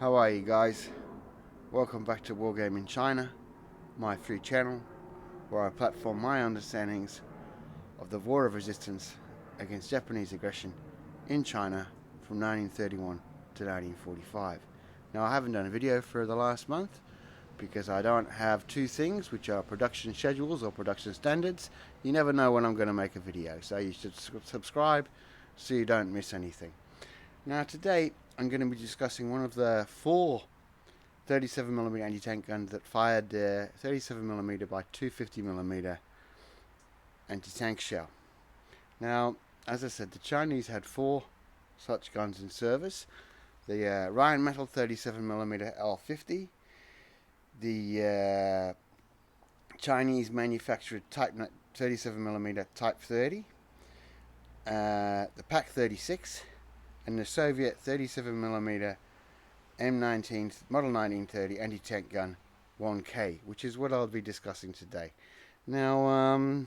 How are you guys? Welcome back to Wargaming China, my free channel, where I platform my understandings of the war of resistance against Japanese aggression in China from 1931 to 1945. Now, I haven't done a video for the last month because I don't have two things, which are production schedules or production standards. You never know when I'm going to make a video, so you should subscribe so you don't miss anything. Now, today I'm going to be discussing one of the four 37mm anti-tank guns that fired 37mm by 250mm anti-tank shell. Now, as I said, the Chinese had four such guns in service. The Rheinmetall 37mm L50, the Chinese manufactured Type 37mm Type 30, the Pak 36, and the Soviet 37mm M19 Model 1930 anti-tank gun 1K, which is what I'll be discussing today. Now,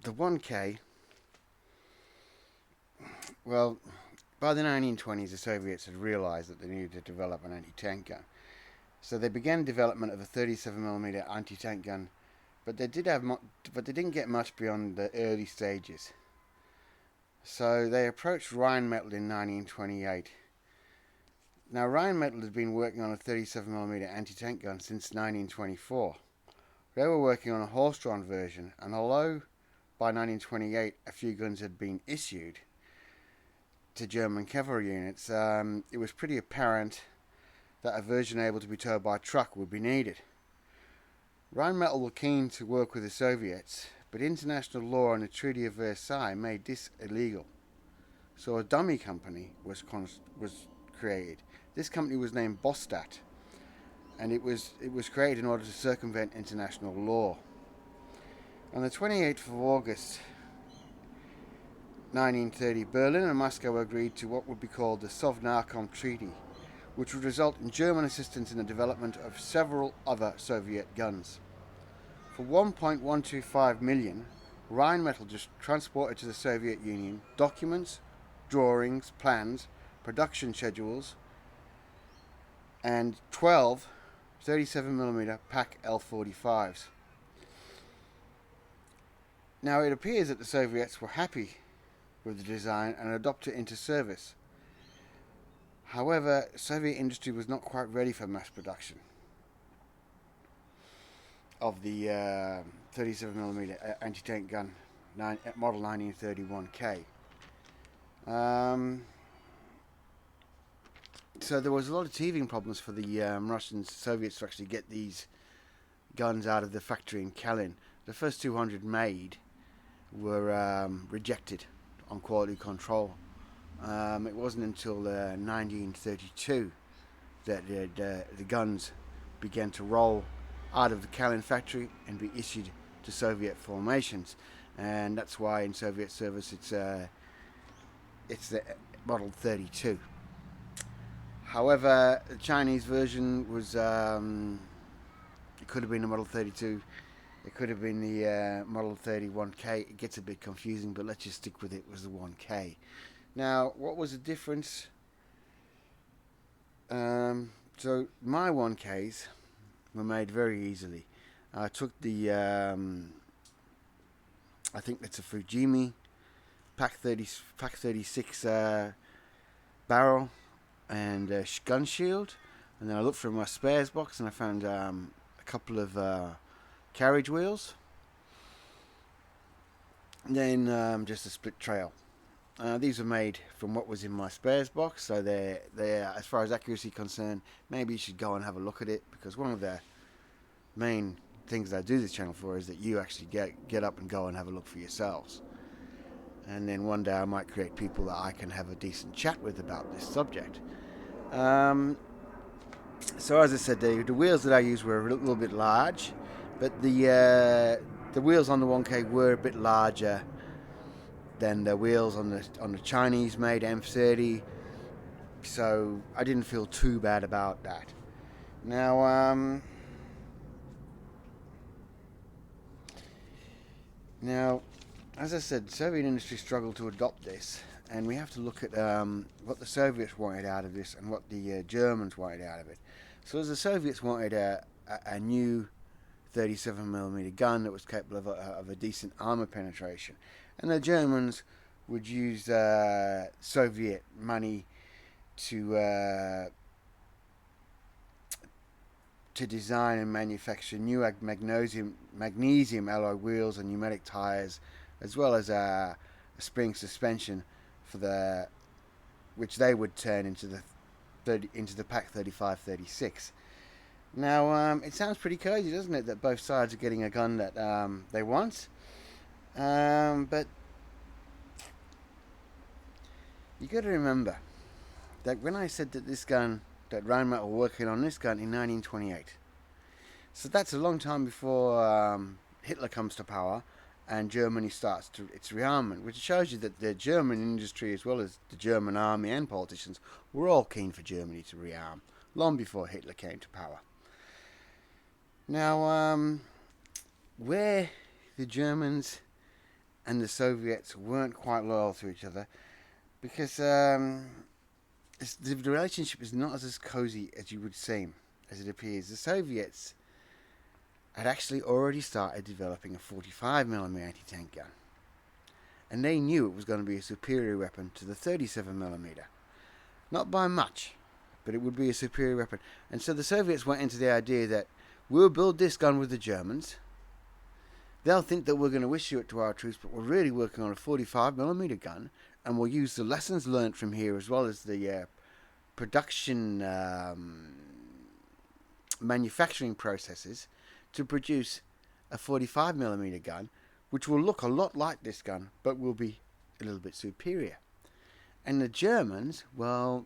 the 1K, well, by the 1920s, the Soviets had realized that they needed to develop an anti-tank gun. So they began development of a 37mm anti-tank gun, but they didn't get much beyond the early stages. So they approached Rheinmetall in 1928. Now, Rheinmetall had been working on a 37mm anti-tank gun since 1924. They were working on a horse-drawn version, and although by 1928 a few guns had been issued to German cavalry units, it was pretty apparent that a version able to be towed by truck would be needed. Rheinmetall were keen to work with the Soviets, but international law and the Treaty of Versailles made this illegal. So a dummy company was created. This company was named Bostat, and it was created in order to circumvent international law. On the 28th of August 1930, Berlin and Moscow agreed to what would be called the Sovnarkom Treaty, which would result in German assistance in the development of several other Soviet guns. For 1.125 million, Rheinmetall just transported to the Soviet Union documents, drawings, plans, production schedules, and 12 37mm Pak L45s. Now, it appears that the Soviets were happy with the design and adopted it into service. However, Soviet industry was not quite ready for mass production of the 37mm anti-tank gun Model 1931K. So there was a lot of teething problems for the Russians, Soviets to actually get these guns out of the factory in Kalin. The first 200 made were rejected on quality control. It wasn't until 1932 that the guns began to roll out of the Kalin factory and be issued to Soviet formations, and that's why in Soviet service it's the Model 32. However, the Chinese version was it could have been the Model 32, it could have been the Model 31K. It gets a bit confusing, but let's just stick with it. It was the 1K. Now, what was the difference? So my 1Ks were made very easily. I took the I think that's a Fujimi Pak 36 barrel and gun shield, and then I looked through my spares box and I found a couple of carriage wheels, and then just a split trail. These were made from what was in my spares box, so they're as far as accuracy concerned, maybe you should go and have a look at it, because one of the main things that I do this channel for is that you actually get up and go and have a look for yourselves. And then one day I might create people that I can have a decent chat with about this subject. So as I said, the wheels that I used were a little bit large, but the wheels on the 1K were a bit larger than the wheels on the Chinese-made M30, so I didn't feel too bad about that. Now, as I said, Soviet industry struggled to adopt this, and we have to look at what the Soviets wanted out of this and what the Germans wanted out of it. So as the Soviets wanted a new 37mm gun that was capable of a decent armor penetration, and the Germans would use Soviet money to design and manufacture new magnesium alloy wheels and pneumatic tires, as well as a spring suspension for which they would turn into the Pak 35-36. Now, it sounds pretty cozy, doesn't it, that both sides are getting a gun that they want, but you got to remember that when I said that Rheinmetall were working on this gun in 1928, so that's a long time before Hitler comes to power and Germany starts its rearmament, which shows you that the German industry, as well as the German army and politicians, were all keen for Germany to rearm long before Hitler came to power. Now, where the Germans and the Soviets weren't quite loyal to each other, because the relationship is not as cozy as you would seem, as it appears. The Soviets had actually already started developing a 45mm anti-tank gun, and they knew it was going to be a superior weapon to the 37mm. Not by much, but it would be a superior weapon. And so the Soviets went into the idea that we'll build this gun with the Germans. They'll think that we're going to issue it to our troops, but we're really working on a 45mm gun, and we'll use the lessons learned from here, as well as the production manufacturing processes, to produce a 45mm gun, which will look a lot like this gun, but will be a little bit superior. And the Germans, well,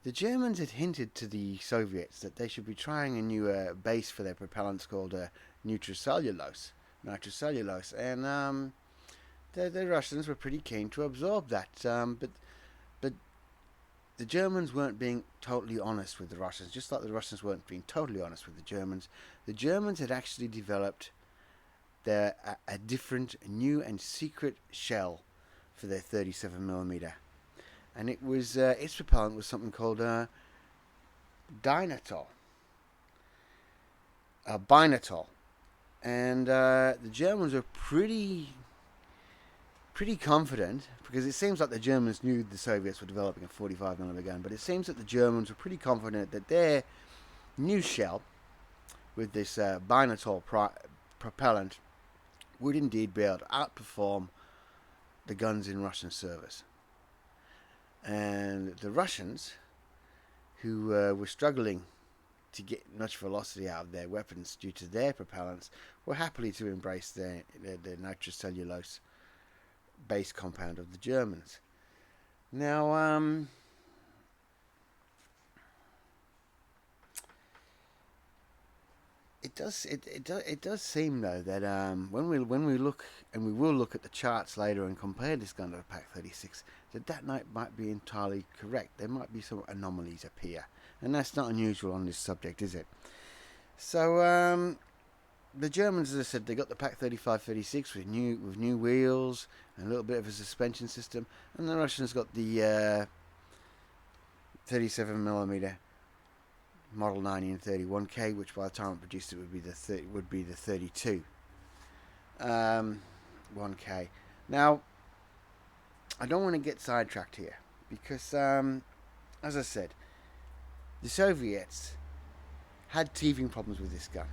the Germans had hinted to the Soviets that they should be trying a new base for their propellants called nitrocellulose, and the Russians were pretty keen to absorb that, but the Germans weren't being totally honest with the Russians, just like the Russians weren't being totally honest with the Germans. The Germans had actually developed a different, new and secret shell for their 37mm, and it was its propellant was something called binitol, and the Germans were pretty confident, because it seems like the Germans knew the Soviets were developing a 45mm gun, but it seems that the Germans were pretty confident that their new shell with this binitol propellant would indeed be able to outperform the guns in Russian service. And the Russians, who were struggling to get much velocity out of their weapons due to their propellants, were happily to embrace the nitrocellulose base compound of the Germans. Now, it does seem though that when we look, and we will look at the charts later and compare this gun to the Pak 36, that might be entirely correct. There might be some anomalies appear, and that's not unusual on this subject, is it? So the Germans, as I said, they got the Pak 35-36 with new wheels and a little bit of a suspension system, and the Russians got the 37mm Model 1931K, which by the time it produced it would be the 32 1K. Now, I don't want to get sidetracked here, because as I said, the Soviets had teething problems with this gun.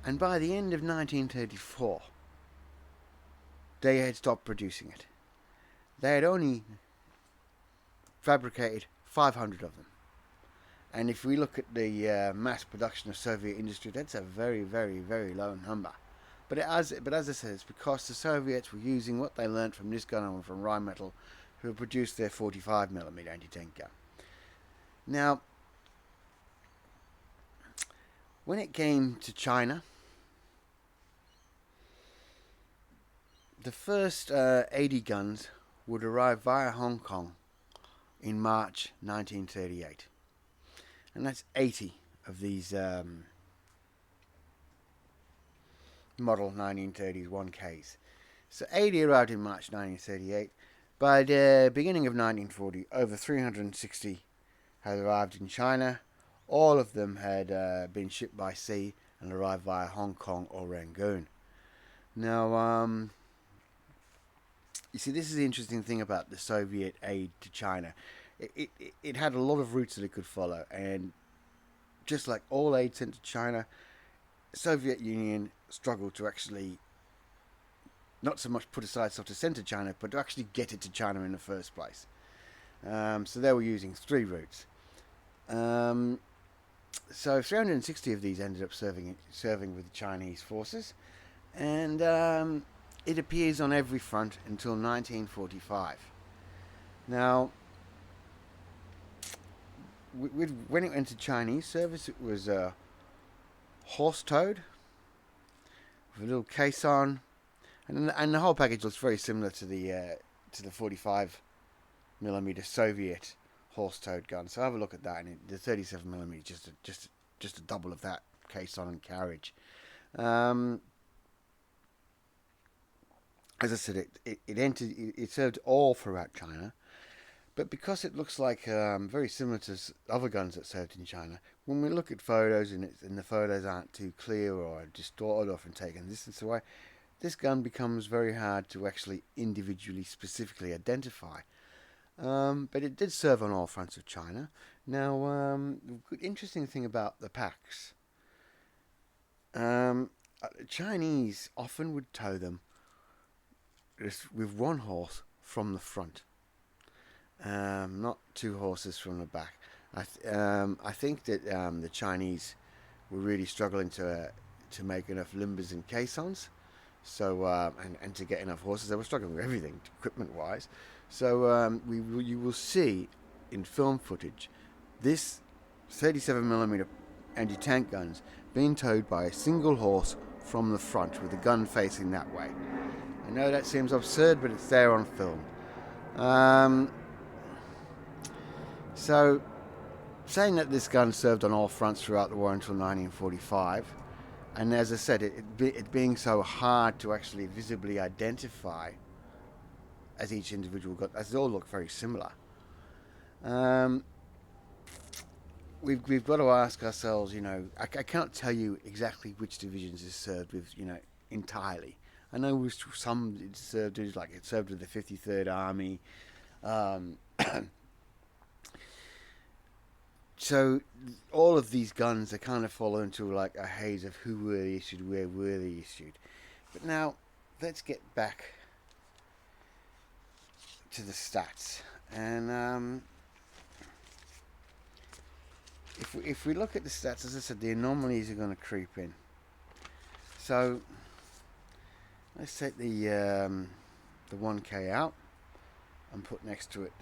And by the end of 1934, they had stopped producing it. They had only fabricated 500 of them. And if we look at the mass production of Soviet industry, that's a very, very, very low number. But as I said, it's because the Soviets were using what they learnt from this gun and from Rheinmetall, who had produced their 45mm anti-tank gun. Now, when it came to China, the first 80 guns would arrive via Hong Kong in March 1938. And that's 80 of these Model 1930s 1Ks. So 80 arrived in March 1938. By the beginning of 1940, over 360 had arrived in China. All of them had been shipped by sea and arrived via Hong Kong or Rangoon. Now, you see, this is the interesting thing about the Soviet aid to China. It had a lot of routes that it could follow, and just like all aid sent to China, the Soviet Union struggled to actually not so much put aside stuff to send to China, but to actually get it to China in the first place. So they were using three routes. So 360 of these ended up serving with the Chinese forces, and it appears on every front until 1945. Now, when it entered Chinese service, it was horse-towed with a little caisson, and the whole package looks very similar to the 45mm Soviet horse-towed gun. So have a look at that, and the 37mm just a double of that caisson and carriage. As I said, it served all throughout China, but because it looks like very similar to other guns that served in China, when we look at photos and the photos aren't too clear or distorted or from taken distance away, this gun becomes very hard to actually individually, specifically identify. But it did serve on all fronts of China. Now, the interesting thing about the packs, Chinese often would tow them with one horse from the front, not two horses from the back. I think that the Chinese were really struggling to make enough limbers and caissons, so and to get enough horses. They were struggling with everything equipment-wise. So you will see in film footage this 37mm anti-tank guns being towed by a single horse from the front with the gun facing that way. I know that seems absurd, but it's there on film. So, saying that this gun served on all fronts throughout the war until 1945, and as I said, it being so hard to actually visibly identify as each individual gun, as they all look very similar, we've got to ask ourselves, I can't tell you exactly which divisions it served with, entirely. I know some it served with the 53rd Army. So all of these guns, they kind of fall into like a haze of who were they issued, where were they issued. But now, let's get back to the stats. And if we look at the stats, as I said, the anomalies are going to creep in. So let's take the 1K out and put next to it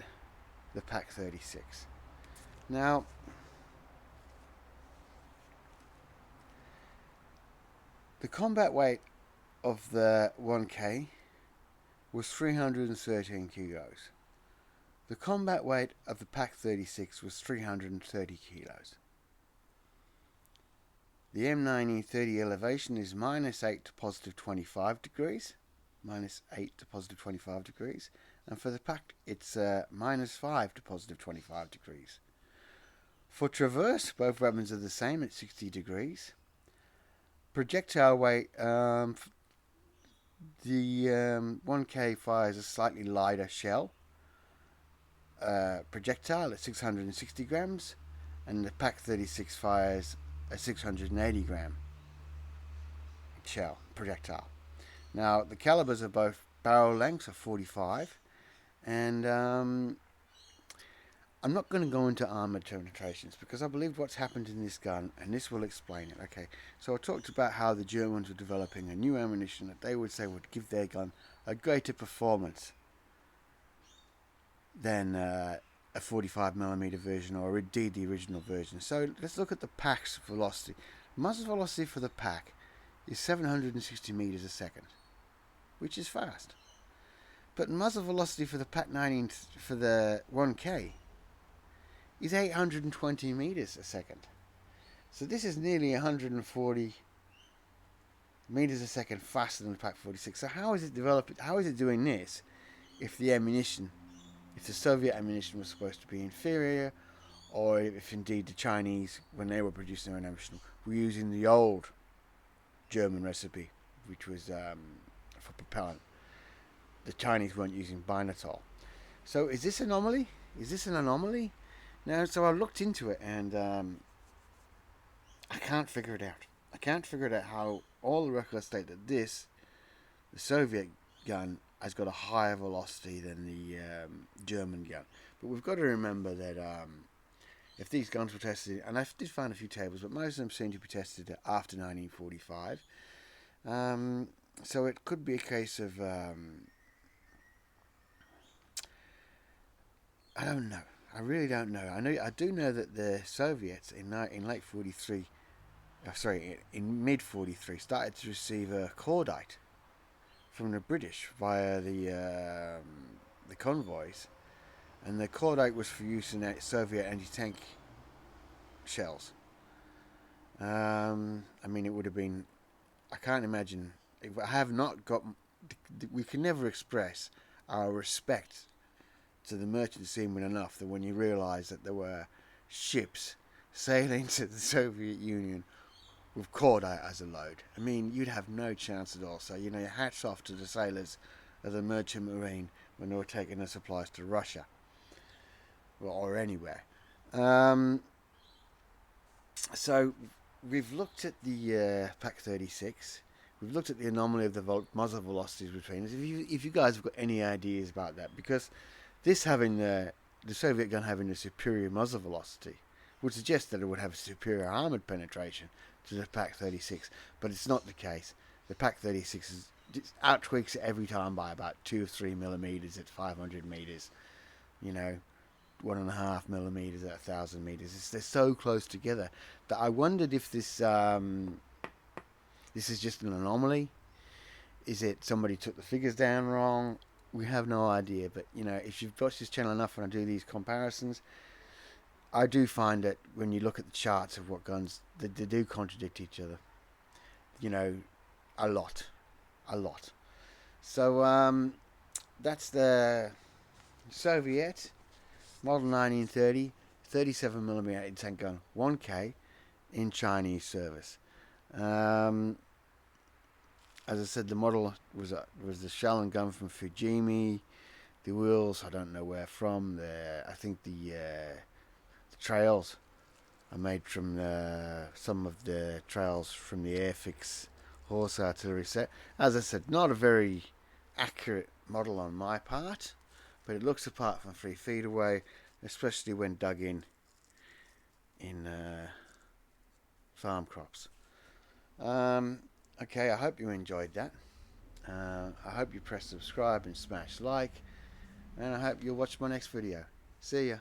the Pak 36. Now, the combat weight of the 1K was 313 kilos. The combat weight of the Pak 36 was 330 kilos. The M9030 elevation is -8 to +25 degrees. -8 to +25 degrees. And for the Pak, it's -5 to +25 degrees. For traverse, both weapons are the same at 60 degrees. Projectile weight, the 1K fires a slightly lighter shell projectile at 660 grams, and the Pak 36 fires a 680 gram shell projectile. Now, the calibers of both barrel lengths are 45, and I'm not going to go into armor penetrations because I believe what's happened in this gun, and this will explain it. Okay, so I talked about how the Germans were developing a new ammunition that they would say would give their gun a greater performance than a 45mm version, or indeed the original version. So let's look at the Pak's velocity. Muzzle velocity for the Pak is 760 meters a second, which is fast. But muzzle velocity for the Pak 19 for the 1K is 820 meters a second. So this is nearly 140 meters a second faster than the Pak 46. So how is it developing? How is it doing this if the Soviet ammunition was supposed to be inferior, or if indeed the Chinese, when they were producing their own ammunition, were using the old German recipe, which was for propellant. The Chinese weren't using binitol. So is this anomaly? Is this an anomaly? Now, so I looked into it, and I can't figure it out. I can't figure it out how all the records state that the Soviet gun, has got a higher velocity than the German gun. But we've got to remember that if these guns were tested, and I did find a few tables, but most of them seem to be tested after 1945. So it could be a case of I don't know. I really don't know. I do know that the Soviets in late 43, in mid 43, started to receive a cordite from the British via the convoys, and the cordite was for use in Soviet anti-tank shells. I mean, it would have been. I can't imagine. I have not got. We can never express our respect to the merchant seamen enough that when you realise that there were ships sailing to the Soviet Union with cordite as a load. I mean, you'd have no chance at all. So, hats off to the sailors of the merchant marine when they were taking their supplies to Russia, or anywhere. So, we've looked at the Pak 36. We've looked at the anomaly of the muzzle velocities between us. If you guys have got any ideas about that, because this having the Soviet gun having a superior muzzle velocity would suggest that it would have a superior armoured penetration to the Pak 36, but it's not the case. The Pak 36 out-tweaks it every time by about 2 or 3 millimeters at 500 meters. 1.5 millimeters at 1,000 meters. They're so close together that I wondered if this is just an anomaly. Is it somebody took the figures down wrong? We have no idea. But if you've watched this channel enough, when I do these comparisons, I do find that when you look at the charts of what guns, they do contradict each other. A lot. So that's the Soviet model 1930 37mm anti-tank gun 1K in Chinese service. As I said, the model was the shell and gun from Fujimi. The wheels, I don't know where from. I think the trails are made from some of the trails from the Airfix horse artillery set. As I said, not a very accurate model on my part, but it looks apart from 3 feet away, especially when dug in farm crops. Okay, I hope you enjoyed that. I hope you press subscribe and smash like, and I hope you'll watch my next video. See ya.